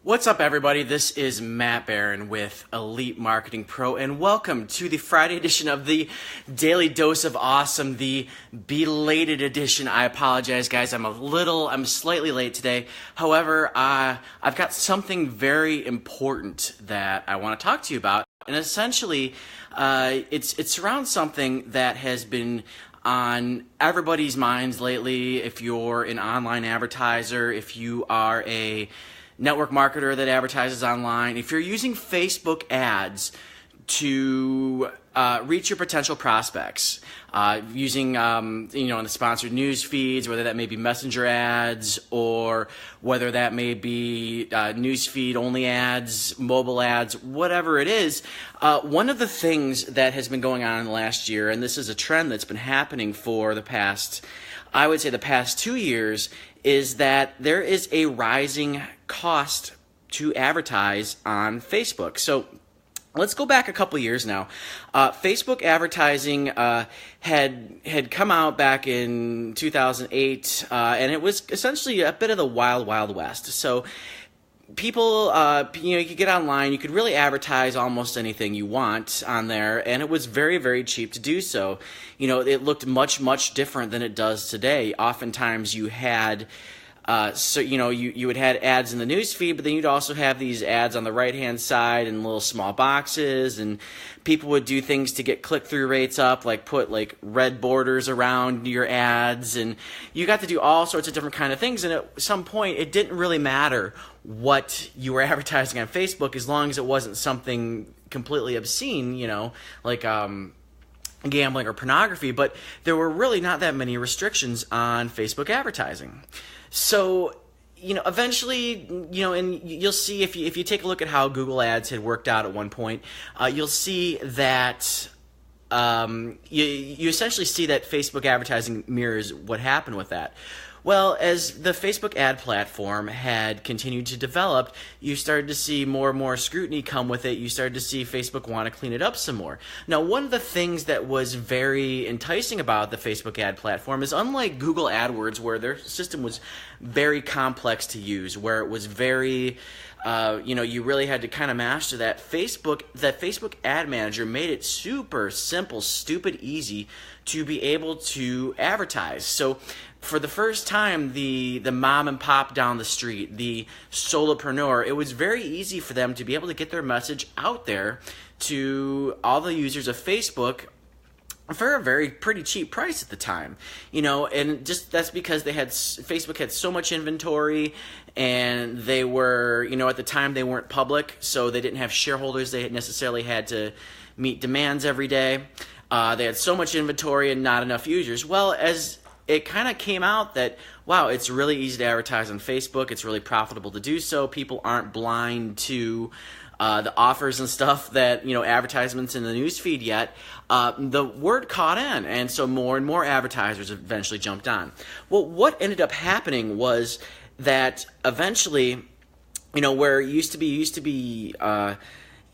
What's up, everybody? This is Matt Barron with Elite Marketing Pro, and welcome to the Friday edition of the Daily Dose of Awesome, the belated edition. I apologize, guys. I'm slightly late today. However, I've got something very important that I want to talk to you about, and essentially, it's around something that has been on everybody's minds lately. If you're an online advertiser, if you are a network marketer that advertises online, if you're using Facebook ads to reach your potential prospects, using in the sponsored news feeds, whether that may be messenger ads or whether that may be news feed only ads, mobile ads, whatever it is, one of the things that has been going on in the last year, and this is a trend that's been happening for the past 2 years, is that there is a rising cost to advertise on Facebook. So let's go back a couple years now. Facebook advertising had come out back in 2008, and it was essentially a bit of the wild, wild west. So people, you could get online, you could really advertise almost anything you want on there, and it was very, very cheap to do so. It looked much, much different than it does today. Oftentimes you had you would have ads in the news feed, but then you'd also have these ads on the right-hand side in little small boxes, and people would do things to get click-through rates up, like put red borders around your ads, and you got to do all sorts of different kind of things. And at some point, it didn't really matter what you were advertising on Facebook as long as it wasn't something completely obscene, like gambling or pornography. But there were really not that many restrictions on Facebook advertising. So, eventually, and you'll see if you take a look at how Google Ads had worked out at one point, you'll see that you essentially see that Facebook advertising mirrors what happened with that. Well, as the Facebook ad platform had continued to develop, you started to see more and more scrutiny come with it. You started to see Facebook want to clean it up some more. Now, one of the things that was very enticing about the Facebook ad platform is, unlike Google AdWords, where their system was very complex to use, where it was very you really had to kind of master that. Facebook Ad Manager made it super simple, stupid easy to be able to advertise. So for the first time, the mom and pop down the street, the solopreneur, it was very easy for them to be able to get their message out there to all the users of Facebook for a pretty cheap price at the time, and just that's because Facebook had so much inventory, and they were, at the time they weren't public, so they didn't have shareholders they necessarily had to meet demands every day. They had so much inventory and not enough users. Well, as it kind of came out that, wow, it's really easy to advertise on Facebook, it's really profitable to do so, people aren't blind to the offers and stuff that, advertisements in the newsfeed yet, the word caught in, and so more and more advertisers eventually jumped on. Well, what ended up happening was that eventually, where it used to be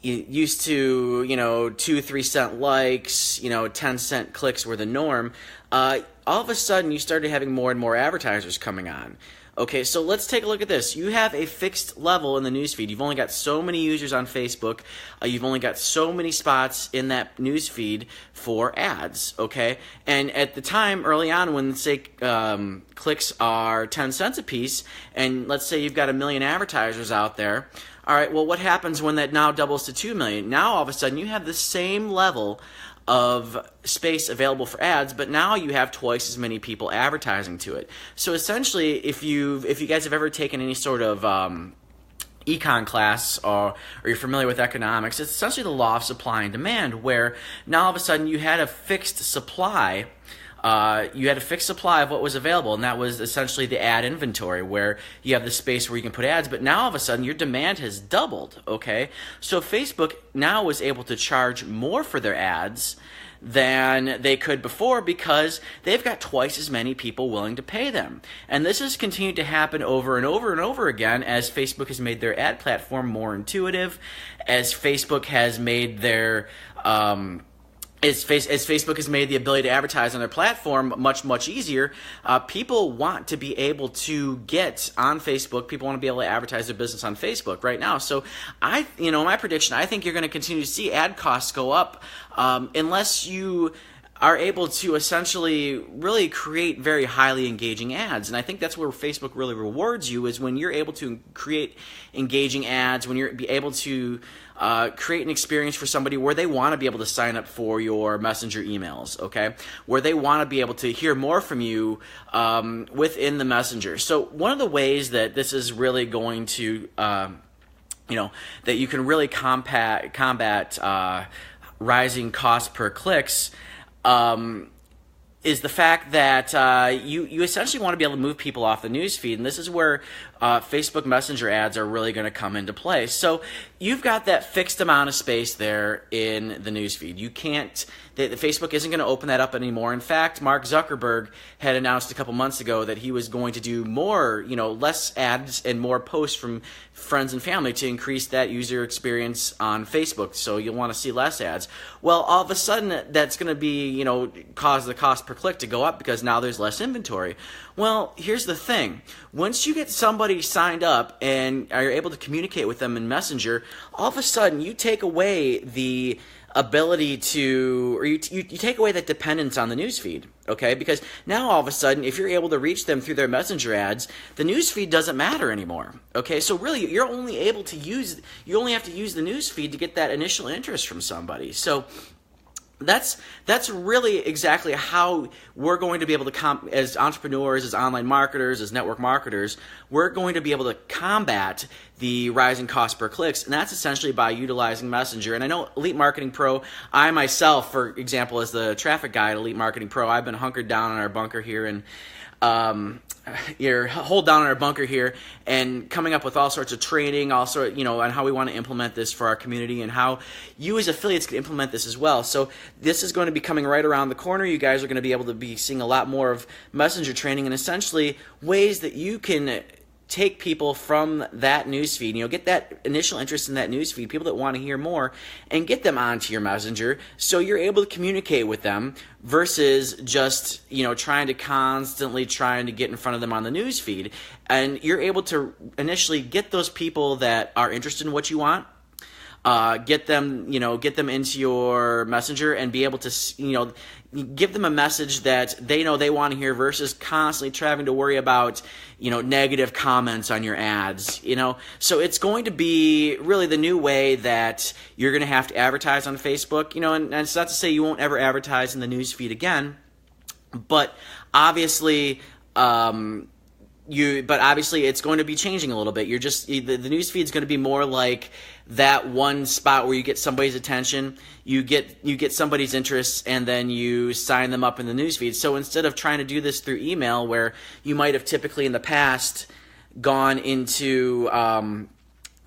2-3 cent likes, 10-cent clicks were the norm, all of a sudden you started having more and more advertisers coming on. Okay, so let's take a look at this. You have a fixed level in the newsfeed. You've only got so many users on Facebook. You've only got so many spots in that newsfeed for ads, okay? And at the time, early on, when, say, clicks are 10 cents a piece, and let's say you've got 1 million advertisers out there, all right, well, what happens when that now doubles to 2 million? Now, all of a sudden, you have the same level of space available for ads, but now you have twice as many people advertising to it. So essentially, if you guys have ever taken any sort of econ class or you're familiar with economics, it's essentially the law of supply and demand, where now all of a sudden you had a fixed supply. Of what was available, and that was essentially the ad inventory, where you have the space where you can put ads, but now all of a sudden your demand has doubled, okay? So Facebook now was able to charge more for their ads than they could before because they've got twice as many people willing to pay them. And this has continued to happen over and over and over again as Facebook has made their ad platform more intuitive, as Facebook has made their as Facebook has made the ability to advertise on their platform much easier, people want to be able to get on Facebook. People want to be able to advertise their business on Facebook right now. So my prediction, I think you're going to continue to see ad costs go up unless you are able to essentially really create very highly engaging ads. And I think that's where Facebook really rewards you, is when you're able to create engaging ads, when you're able to create an experience for somebody where they want to be able to sign up for your messenger emails, okay? Where they want to be able to hear more from you within the messenger. So one of the ways that this is really going to, that you can really combat rising cost per clicks, is the fact that you essentially want to be able to move people off the news feed, and this is where Facebook Messenger ads are really going to come into play. So you've got that fixed amount of space there in the news feed. You can't, the Facebook isn't going to open that up anymore. In fact, Mark Zuckerberg had announced a couple months ago that he was going to do more, less ads and more posts from friends and family to increase that user experience on Facebook. So you'll want to see less ads. Well, all of a sudden that's going to be, cause the cost per click to go up because now there's less inventory. Well, here's the thing. Once you get somebody signed up and are able to communicate with them in Messenger, all of a sudden you take away the ability to, or you take away that dependence on the newsfeed, okay? Because now all of a sudden, if you're able to reach them through their messenger ads, the newsfeed doesn't matter anymore, okay? So really, you only have to use the newsfeed to get that initial interest from somebody. So that's really exactly how we're going to be able to, as entrepreneurs, as online marketers, as network marketers, we're going to be able to combat the rising cost per clicks, and that's essentially by utilizing Messenger. And I know Elite Marketing Pro, I myself, for example, as the traffic guy at Elite Marketing Pro, I've been hunkered down in our bunker here and hold down in our bunker here and coming up with all sorts of training, also, on how we want to implement this for our community and how you as affiliates can implement this as well. So this is going to be coming right around the corner. You guys are going to be able to be seeing a lot more of messenger training and essentially ways that you can take people from that newsfeed, get that initial interest in that newsfeed, people that want to hear more, and get them onto your messenger so you're able to communicate with them versus just, trying to get in front of them on the newsfeed. And you're able to initially get those people that are interested in what you want, get them into your messenger and be able to, give them a message that they know they want to hear versus constantly having to worry about, negative comments on your ads, So it's going to be really the new way that you're going to have to advertise on Facebook, and it's not to say you won't ever advertise in the news feed again, but obviously, it's going to be changing a little bit. The news feed is going to be more like that one spot where you get somebody's attention, you get somebody's interests, and then you sign them up in the news feed. So instead of trying to do this through email, where you might have typically in the past gone into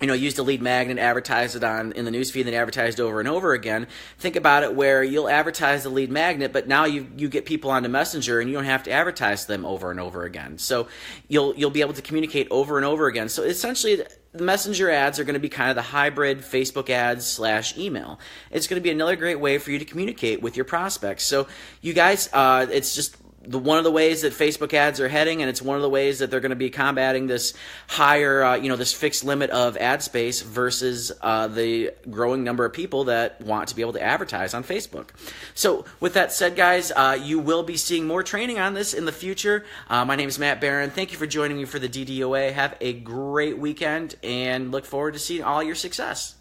used a lead magnet, advertised it in the newsfeed, then advertised over and over again. Think about it where you'll advertise the lead magnet, but now you get people onto Messenger and you don't have to advertise them over and over again. So you'll be able to communicate over and over again. So essentially, the Messenger ads are going to be kind of the hybrid Facebook ads / email. It's going to be another great way for you to communicate with your prospects. So you guys, it's just one of the ways that Facebook ads are heading, and it's one of the ways that they're going to be combating this higher, this fixed limit of ad space versus the growing number of people that want to be able to advertise on Facebook. So with that said, guys, you will be seeing more training on this in the future. My name is Matt Barron. Thank you for joining me for the DDOA. Have a great weekend, and look forward to seeing all your success.